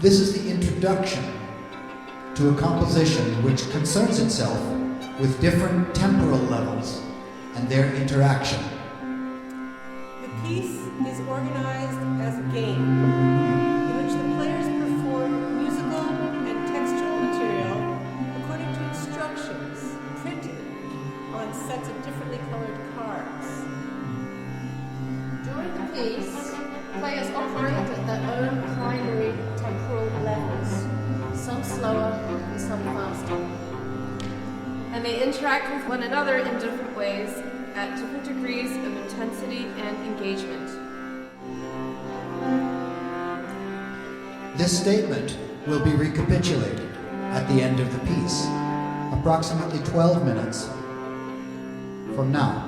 This is the introduction to a composition which concerns itself with different temporal levels and their interaction. The piece is organized as a game in which the players perform musical and textual material according to instructions printed on sets of differently colored cards. During the piece, players operate at their own primary temporal levels, some slower and some faster. And they interact with one another in different ways at different degrees of intensity and engagement. This statement will be recapitulated at the end of the piece, approximately 12 minutes from now.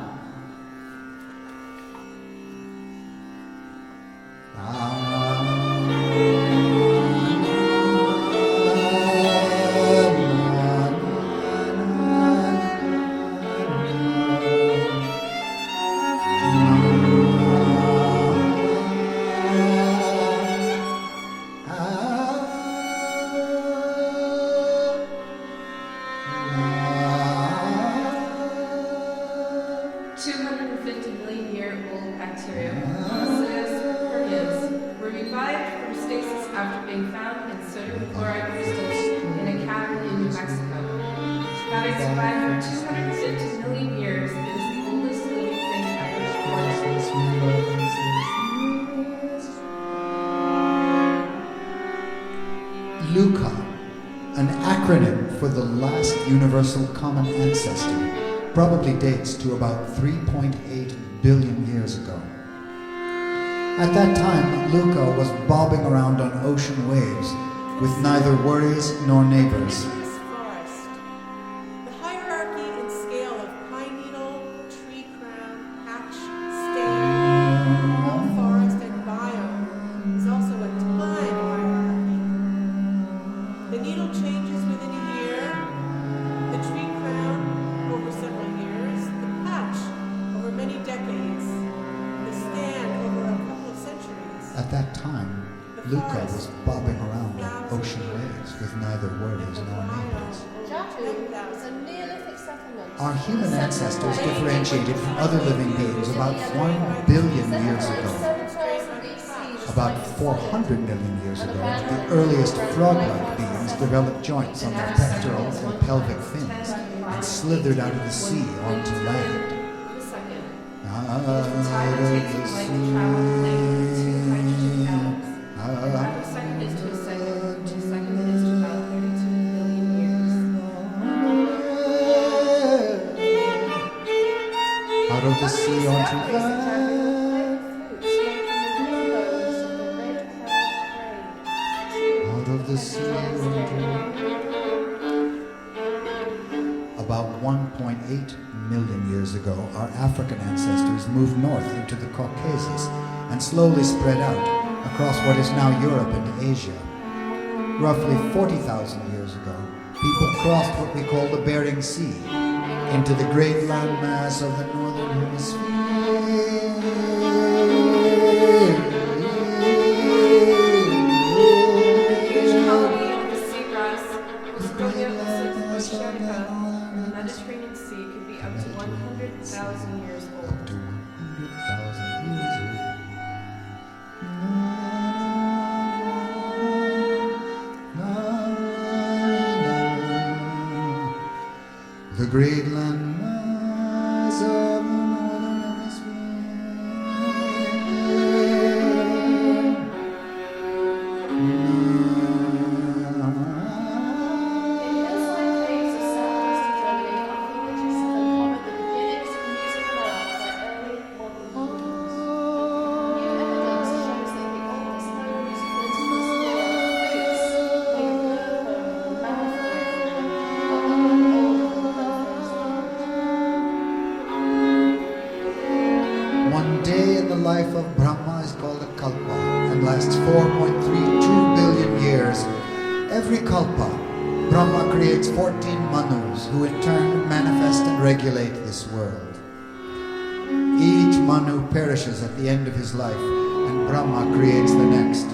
Universal common ancestor probably dates to about 3.8 billion years ago. At that time, Luca was bobbing around on ocean waves with neither worries nor neighbors. The hierarchy and scale of pine needle, tree crown, patch, stain, all forest and biome is also a time hierarchy. The needle changes within a year, the tree crown over several years, the patch over many decades, the stand over a couple of centuries. At that time, Luca was bobbing around on ocean waves with neither worries nor neighbors. Our human ancestors differentiated from other living beings about 1 billion years ago. About 400 million years ago, the earliest frog-like beings developed joints on their pectoral and pelvic fins and slithered out of the sea onto land. Out of the sea. Out of the sea onto land. Out of the sea onto. About 1.8 million years ago, our African ancestors moved north into the Caucasus and slowly spread out across what is now Europe and Asia. Roughly 40,000 years ago, people crossed what we call the Bering Sea into the great landmass of the northern hemisphere. The colony of the seagrass was Sherrah-Davies. The Mediterranean Sea could be up to 100,000 years old. Up to 100,000 years old. The great landmass of the northern hemisphere. Life of Brahma is called a kalpa and lasts 4.32 billion years. Every kalpa, Brahma creates 14 manus who in turn manifest and regulate this world. Each manu perishes at the end of his life and Brahma creates the next.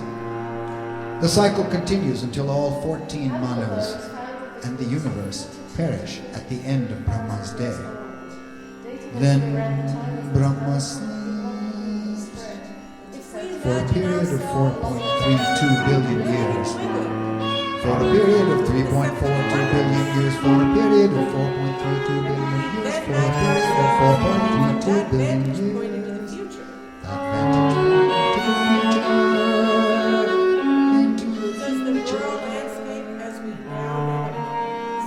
The cycle continues until all 14 manus and the universe perish at the end of Brahma's day. Then Brahma sleeps for a period of 4.32 billion years, for a period of 3.42 billion years, for a period of 4.32 billion years, for a period of 4.32 billion years. Point into the future. That vantage point into the Does the future. rural landscape as we now know it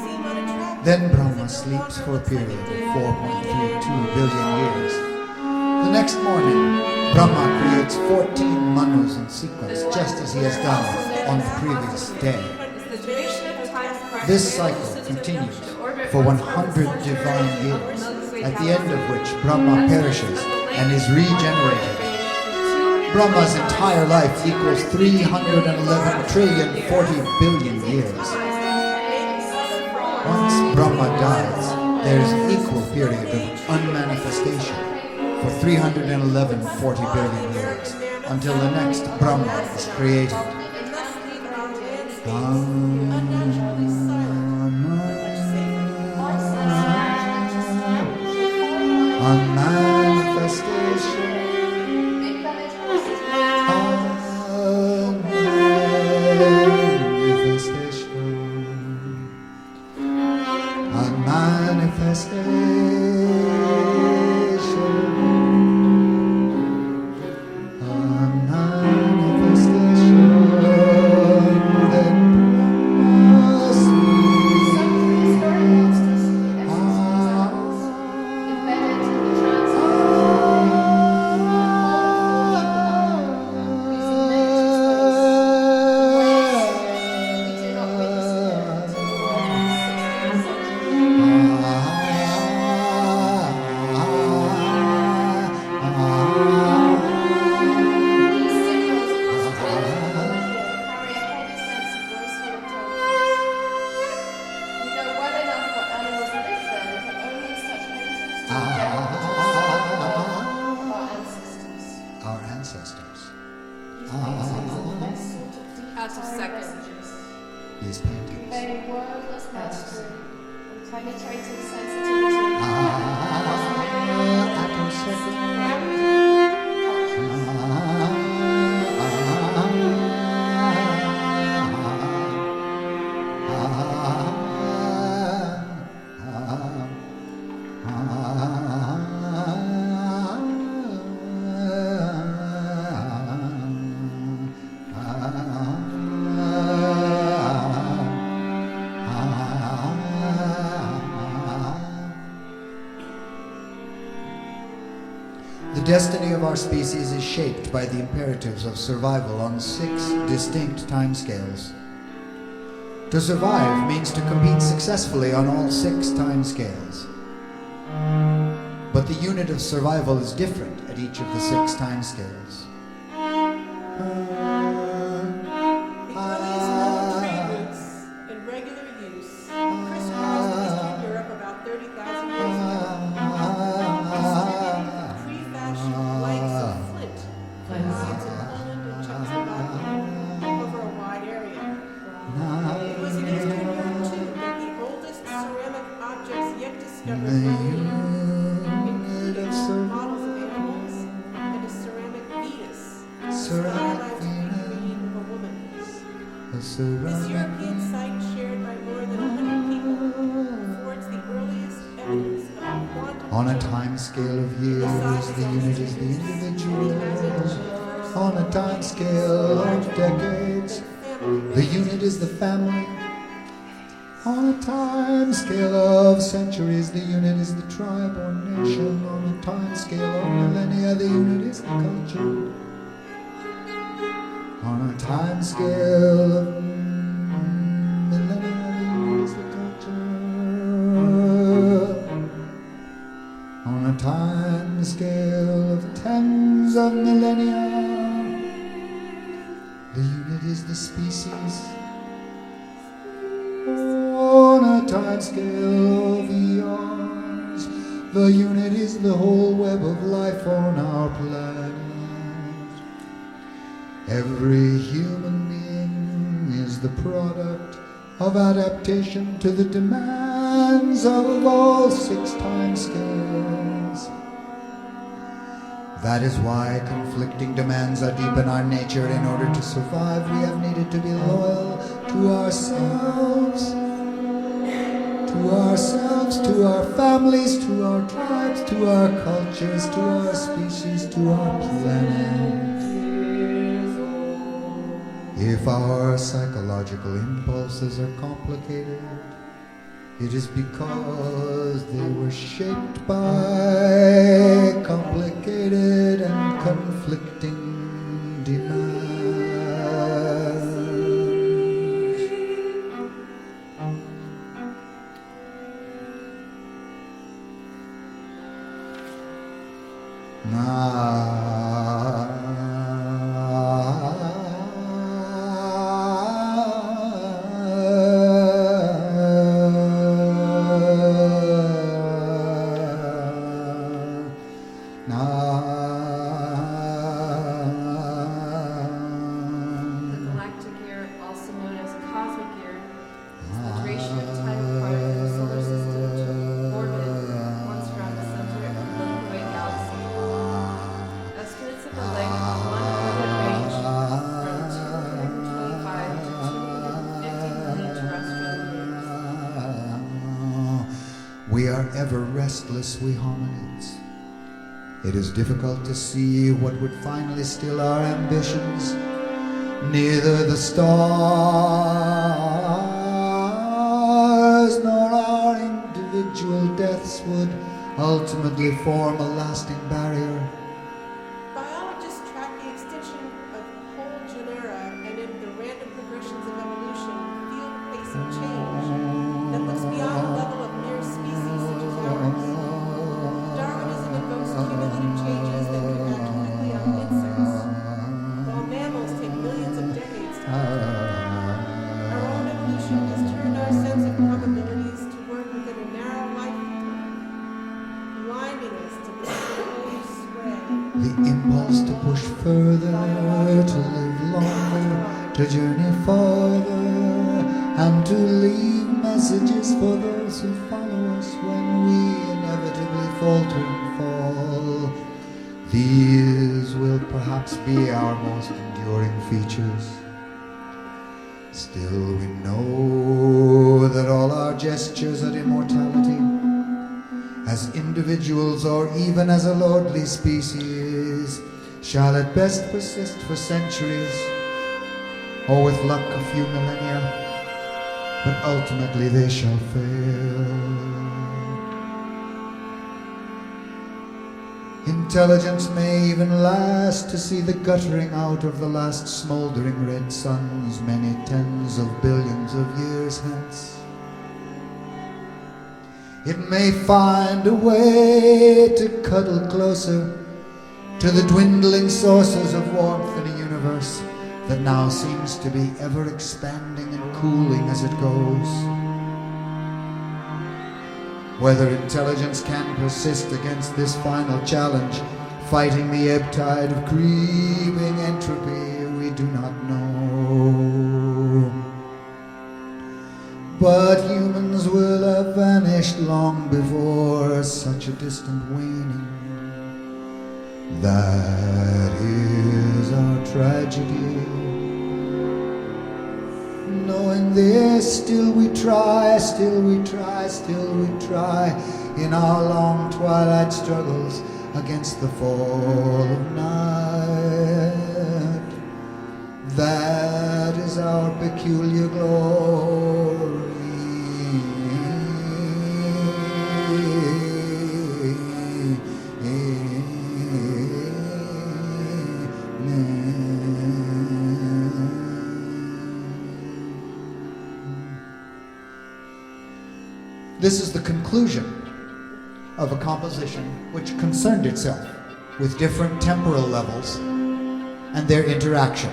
seem unattractive? Then Brahma sleeps for a period of 4.32 billion years. The next morning, Brahma creates 14 manus in sequence, just as he has done on the previous day. The duration of time This cycle continues for 100 divine years, at the end of which Brahma perishes and is regenerated. Brahma's entire life equals 311,040,000,000,000 years. Once Brahma dies, there is an equal period of unmanifestation for 311,040,000,000,000 years, until the next Brahma is created. And thus leave our landscape unnaturally silent, much safer. Unmanifestation. Our ancestors. out of second. These paintings. Conveying wordless mastery and penetrating sensitivity. The destiny of our species is shaped by the imperatives of survival on 6 distinct timescales. To survive means to compete successfully on all 6 timescales. But the unit of survival is different at each of the 6 timescales. Italy's old trade routes in regular use crisscrossed Eastern Europe about 30,000 years ago. Pre-fashioned blanks of flint from mines in Poland and Czechoslovakia over a wide area. It was in Eastern Europe too that the oldest ceramic objects yet discovered were including models of animals and a ceramic Venus, stylized figurine of a woman. This European site, shared by more than 100 people, affords the earliest evidence of quantum On a time scale of years, the unit is the individual. On a time scale of decades, the unit is the family. On a time scale of centuries, the unit is the tribe or nation. On a time scale of millennia, the unit is the culture. On a time scale of millennia, the unit is the culture. On a time scale of tens of millennia, the unit is the species. On a time scale of eons, the unit is the whole web of life on our planet. Every human being the product of adaptation to the demands of all 6 time scales. That is why conflicting demands are deep in our nature. In order to survive, we have needed to be loyal to ourselves, to our families, to our tribes, to our cultures, to our species, to our planet. If our psychological impulses are complicated, it is because they were shaped by complicated and conflicting demands. We are ever restless, we hominids. It is difficult to see what would finally still our ambitions. Neither the stars nor our individual deaths would ultimately form a lasting barrier. Biologists track the extinction of whole genera, and in the random progressions of evolution, feel the pace of change that looks beyond the level of mere species such as ours. Darwinism invokes cumulative changes that can act quickly on insects, while mammals take millions of decades to alter. Our own evolution has turned our sense of probabilities to work within a narrow lifetime, blinding us to the slow sway. The impulse to push further, to live longer, to journey farther, and to leave messages for those who follow us when we inevitably falter and fall. These will perhaps be our most enduring features. Still, we know that all our gestures at immortality, as individuals or even as a lordly species, shall at best persist for centuries, or with luck a few millennia, but ultimately they shall fail. Intelligence may even last to see the guttering out of the last smouldering red suns many tens of billions of years hence. It may find a way to cuddle closer to the dwindling sources of warmth in a universe that now seems to be ever expanding and cooling as it goes. Whether intelligence can persist against this final challenge, fighting the ebb tide of creeping entropy, we do not know. But humans will have vanished long before such a distant waning. That is our tragedy. Knowing this, still we try, still we try, still we try, in our long twilight struggles against the fall of night. That is our peculiar glory. This is the conclusion of a composition which concerned itself with different temporal levels and their interaction.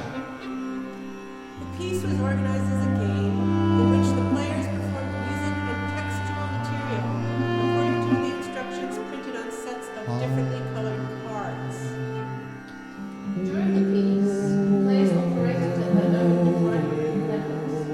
The piece was organized as a game in which the players performed music and textual material according to the instructions printed on sets of differently colored cards. During the piece, players operated at their own primary levels.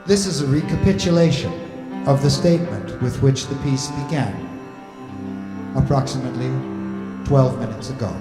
This is a recapitulation of the statement with which the piece began, approximately 12 minutes ago.